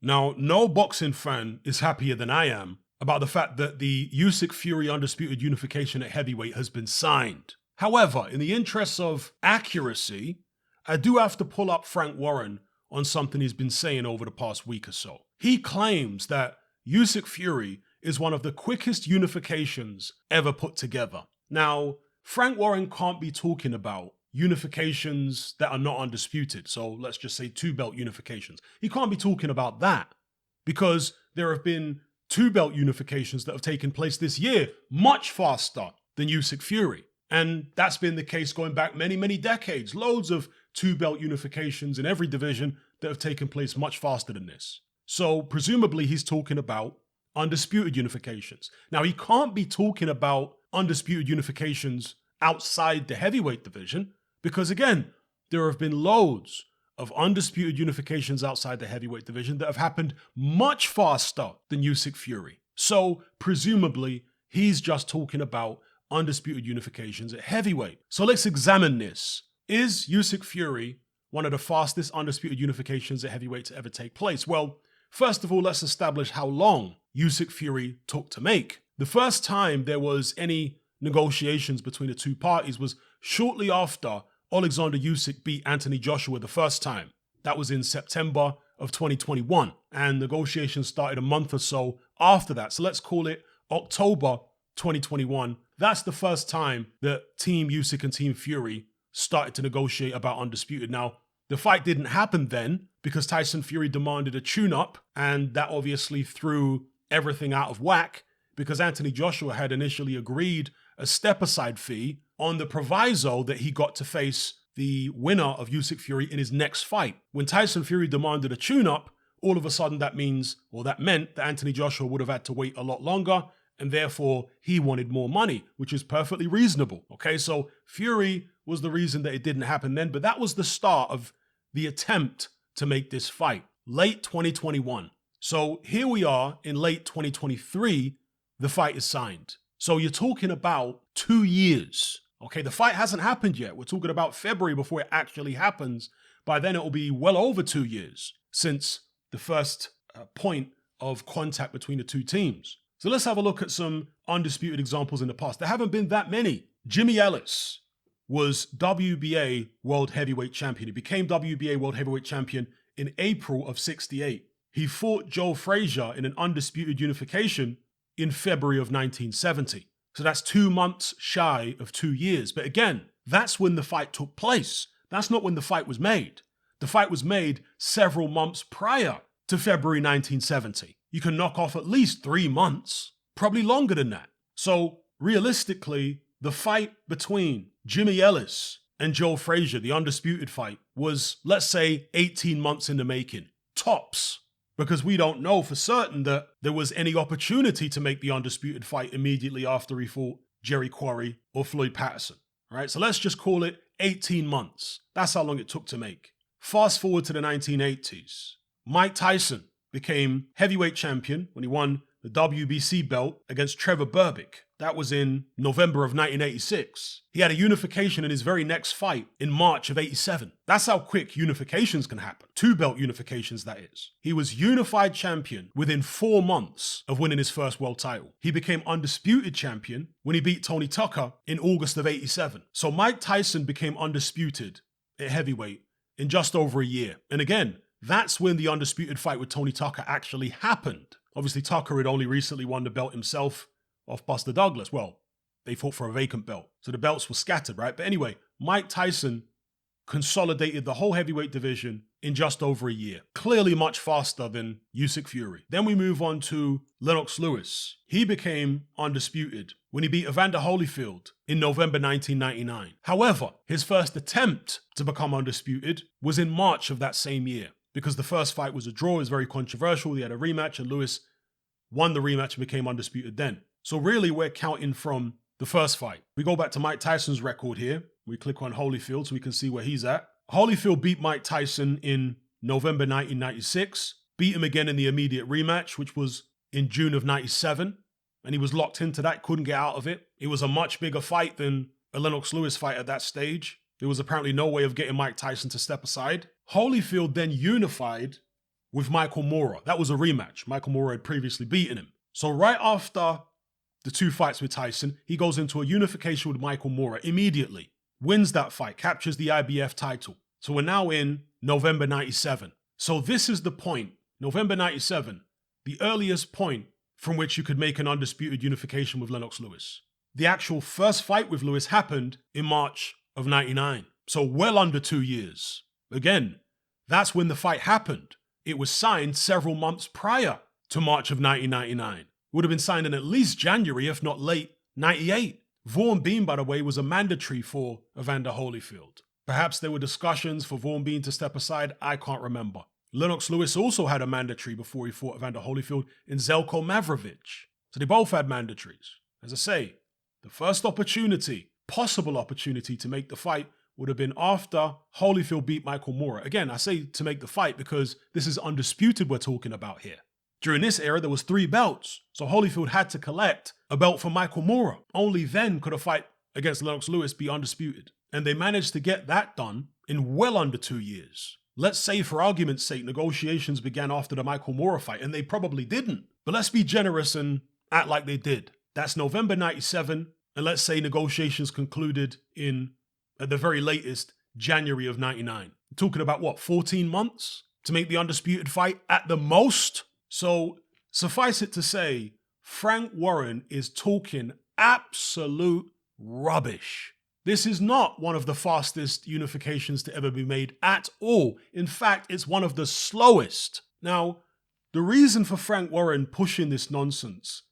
Now, no boxing fan is happier than I am about the fact that the Usyk Fury Undisputed Unification at heavyweight has been signed. However, in the interests of accuracy, I do have to pull up Frank Warren on something he's been saying over the past week or so. He claims that Usyk Fury is one of the quickest unifications ever put together. Now, Frank Warren can't be talking about unifications that are not undisputed. So let's just say 2-belt unifications. He can't be talking about that because there have been 2-belt unifications that have taken place this year much faster than Usyk Fury. And that's been the case going back many, many decades. Loads of 2-belt unifications in every division that have taken place much faster than this. So presumably he's talking about undisputed unifications. Now, he can't be talking about undisputed unifications outside the heavyweight division because, again, there have been loads of undisputed unifications outside the heavyweight division that have happened much faster than Usyk Fury. So presumably he's just talking about undisputed unifications at heavyweight. So let's examine this. Is Usyk Fury one of the fastest undisputed unifications at heavyweight to ever take place? Well, first of all, let's establish how long Usyk Fury took to make. The first time there was any negotiations between the two parties was shortly after Alexander Usyk beat Anthony Joshua the first time. That was in September of 2021, and negotiations started a month or so after that. So let's call it October 2021. That's the first time that Team Usyk and Team Fury started to negotiate about undisputed. Now, the fight didn't happen then because Tyson Fury demanded a tune-up, and that obviously threw everything out of whack because Anthony Joshua had initially agreed a step-aside fee on the proviso that he got to face the winner of Usyk Fury in his next fight. When Tyson Fury demanded a tune-up, all of a sudden that meant that Anthony Joshua would have had to wait a lot longer, and therefore he wanted more money, which is perfectly reasonable. Okay, so Fury was the reason that it didn't happen then, but that was the start of the attempt to make this fight, late 2021. So here we are in late 2023, the fight is signed. So you're talking about 2 years. Okay, the fight hasn't happened yet. We're talking about February before it actually happens. By then it will be well over 2 years since the first point of contact between the two teams. So let's have a look at some undisputed examples in the past. There haven't been that many. Jimmy Ellis was WBA World Heavyweight Champion. He became WBA World Heavyweight Champion in April of '68. He fought Joe Frazier in an undisputed unification in February of 1970. So that's 2 months shy of 2 years. But again, that's when the fight took place. That's not when the fight was made. The fight was made several months prior to February 1970. You can knock off at least 3 months, probably longer than that. So realistically, the fight between Jimmy Ellis and Joe Frazier, the undisputed fight, was, let's say, 18 months in the making, tops, because we don't know for certain that there was any opportunity to make the undisputed fight immediately after he fought Jerry Quarry or Floyd Patterson. All right, so let's just call it 18 months. That's how long it took to make. Fast forward to the 1980s. Mike Tyson became heavyweight champion when he won the WBC belt against Trevor Berbick. That was in November of 1986. He had a unification in his very next fight in March of '87. That's how quick unifications can happen. 2-belt unifications, that is. He was unified champion within 4 months of winning his first world title. He became undisputed champion when he beat Tony Tucker in August of '87. So Mike Tyson became undisputed at heavyweight in just over a year. And again, that's when the undisputed fight with Tony Tucker actually happened. Obviously, Tucker had only recently won the belt himself off Buster Douglas. Well, they fought for a vacant belt, so the belts were scattered, right? But anyway, Mike Tyson consolidated the whole heavyweight division in just over a year. Clearly much faster than Usyk Fury. Then we move on to Lennox Lewis. He became undisputed when he beat Evander Holyfield in November 1999. However, his first attempt to become undisputed was in March of that same year, because the first fight was a draw. It was very controversial. They had a rematch and Lewis won the rematch and became undisputed then. So really, we're counting from the first fight. We go back to Mike Tyson's record here. We click on Holyfield so we can see where he's at. Holyfield beat Mike Tyson in November 1996, beat him again in the immediate rematch, which was in June of '97. And he was locked into that, couldn't get out of it. It was a much bigger fight than a Lennox Lewis fight at that stage. There was apparently no way of getting Mike Tyson to step aside. Holyfield then unified with Michael Moorer. That was a rematch. Michael Moorer had previously beaten him. So right after the 2 fights with Tyson, he goes into a unification with Michael Moorer immediately, wins that fight, captures the IBF title. So we're now in November 97. So this is the point, November 97, the earliest point from which you could make an undisputed unification with Lennox Lewis. The actual first fight with Lewis happened in March of 99. So well under 2 years. Again, that's when the fight happened. It was signed several months prior to March of 1999. It would have been signed in at least January, if not late 98. Vaughn Bean, by the way, was a mandatory for Evander Holyfield. Perhaps there were discussions for Vaughn Bean to step aside. I can't remember. Lennox Lewis also had a mandatory before he fought Evander Holyfield in Zeljko Mavrovic. So they both had mandatories. As I say, the first opportunity, possible opportunity to make the fight would have been after Holyfield beat Michael Moorer. Again, I say to make the fight because this is undisputed we're talking about here. During this era, there was 3 belts. So Holyfield had to collect a belt for Michael Moorer. Only then could a fight against Lennox Lewis be undisputed. And they managed to get that done in well under 2 years. Let's say, for argument's sake, negotiations began after the Michael Moorer fight, and they probably didn't. But let's be generous and act like they did. That's November 97, and let's say negotiations concluded in, at the very latest, January of 99. We're talking about, what, 14 months to make the undisputed fight at the most? So suffice it to say, Frank Warren is talking absolute rubbish. This is not one of the fastest unifications to ever be made at all. In fact, it's one of the slowest. Now, the reason for Frank Warren pushing this nonsense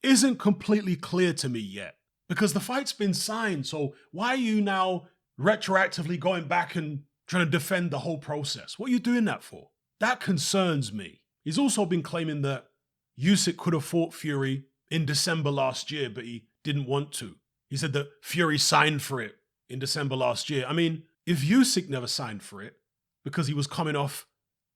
isn't completely clear to me yet, because the fight's been signed. So why are you now retroactively going back and trying to defend the whole process? What are you doing that for? That concerns me. He's also been claiming that Usyk could have fought Fury in December last year, but he didn't want to. He said that Fury signed for it in December last year. I mean, if Usyk never signed for it because he was coming off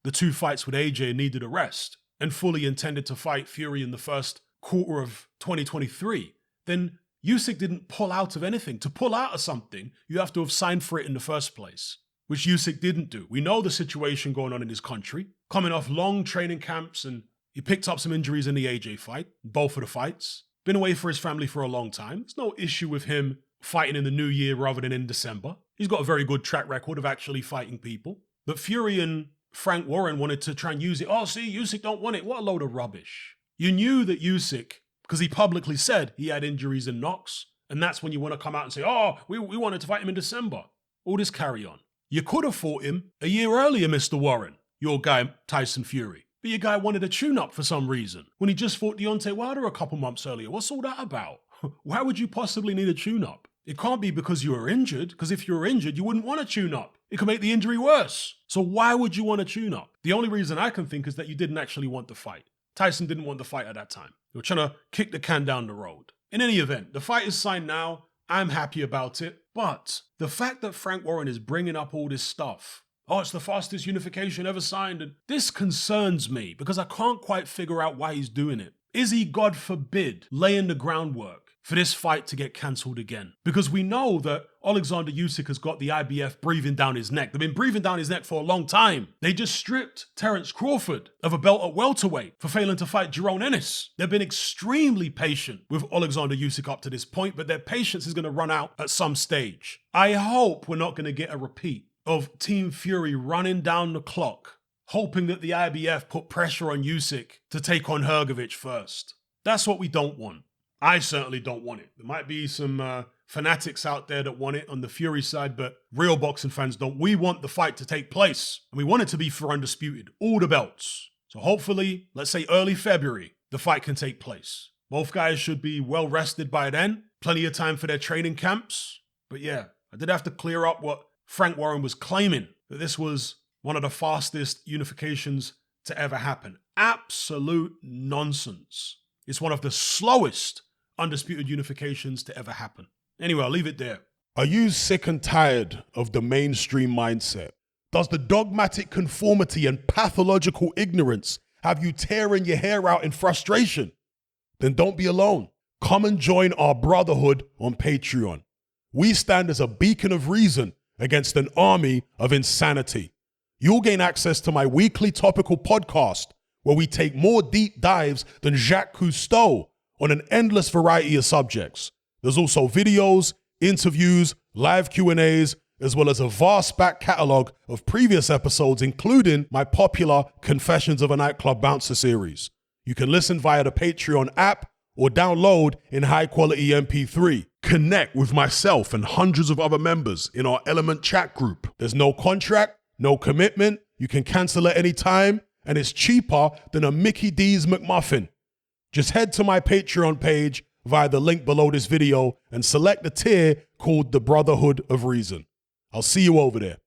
the 2 fights with AJ and needed a rest and fully intended to fight Fury in the first quarter of 2023, then Usyk didn't pull out of anything. To pull out of something, you have to have signed for it in the first place, which Usyk didn't do. We know the situation going on in his country, coming off long training camps, and he picked up some injuries in the AJ fight, both of the fights. Been away for his family for a long time. There's no issue with him fighting in the new year rather than in December. He's got a very good track record of actually fighting people. But Fury and Frank Warren wanted to try and use it. Oh, see, Usyk don't want it. What a load of rubbish. You knew that Usyk, because he publicly said he had injuries and knocks, and that's when you want to come out and say, oh, we wanted to fight him in December. All this carry on. You could have fought him a year earlier, Mr. Warren, your guy Tyson Fury. But your guy wanted a tune-up for some reason when he just fought Deontay Wilder a couple months earlier. What's all that about? Why would you possibly need a tune-up? It can't be because you were injured, because if you were injured, you wouldn't want a tune-up. It could make the injury worse. So why would you want a tune-up? The only reason I can think is that you didn't actually want the fight. Tyson didn't want the fight at that time. You were trying to kick the can down the road. In any event, the fight is signed now. I'm happy about it. But the fact that Frank Warren is bringing up all this stuff, oh, it's the fastest unification ever signed, and this concerns me because I can't quite figure out why he's doing it. Is he, God forbid, laying the groundwork for this fight to get cancelled again? Because we know that Alexander Usyk has got the IBF breathing down his neck. They've been breathing down his neck for a long time. They just stripped Terence Crawford of a belt at welterweight for failing to fight Jerome Ennis. They've been extremely patient with Alexander Usyk up to this point, but their patience is going to run out at some stage. I hope we're not going to get a repeat of Team Fury running down the clock, hoping that the IBF put pressure on Usyk to take on Hrgovic first. That's what we don't want. I certainly don't want it. There might be some fanatics out there that want it on the Fury side, but real boxing fans don't. We want the fight to take place, and we want it to be for undisputed, all the belts. So hopefully, let's say early February, the fight can take place. Both guys should be well rested by then, plenty of time for their training camps. But yeah, I did have to clear up what Frank Warren was claiming, that this was one of the fastest unifications to ever happen. Absolute nonsense. It's one of the slowest undisputed unifications to ever happen. Anyway, I'll leave it there. Are you sick and tired of the mainstream mindset? Does the dogmatic conformity and pathological ignorance have you tearing your hair out in frustration? Then don't be alone. Come and join our brotherhood on Patreon. We stand as a beacon of reason against an army of insanity. You'll gain access to my weekly topical podcast, where we take more deep dives than Jacques Cousteau on an endless variety of subjects. There's also videos, interviews, live Q&As, as well as a vast back catalogue of previous episodes, including my popular Confessions of a Nightclub Bouncer series. You can listen via the Patreon app or download in high-quality MP3. Connect with myself and hundreds of other members in our Element chat group. There's no contract, no commitment, you can cancel at any time, and it's cheaper than a Mickey D's McMuffin. Just head to my Patreon page via the link below this video and select the tier called the Brotherhood of Reason. I'll see you over there.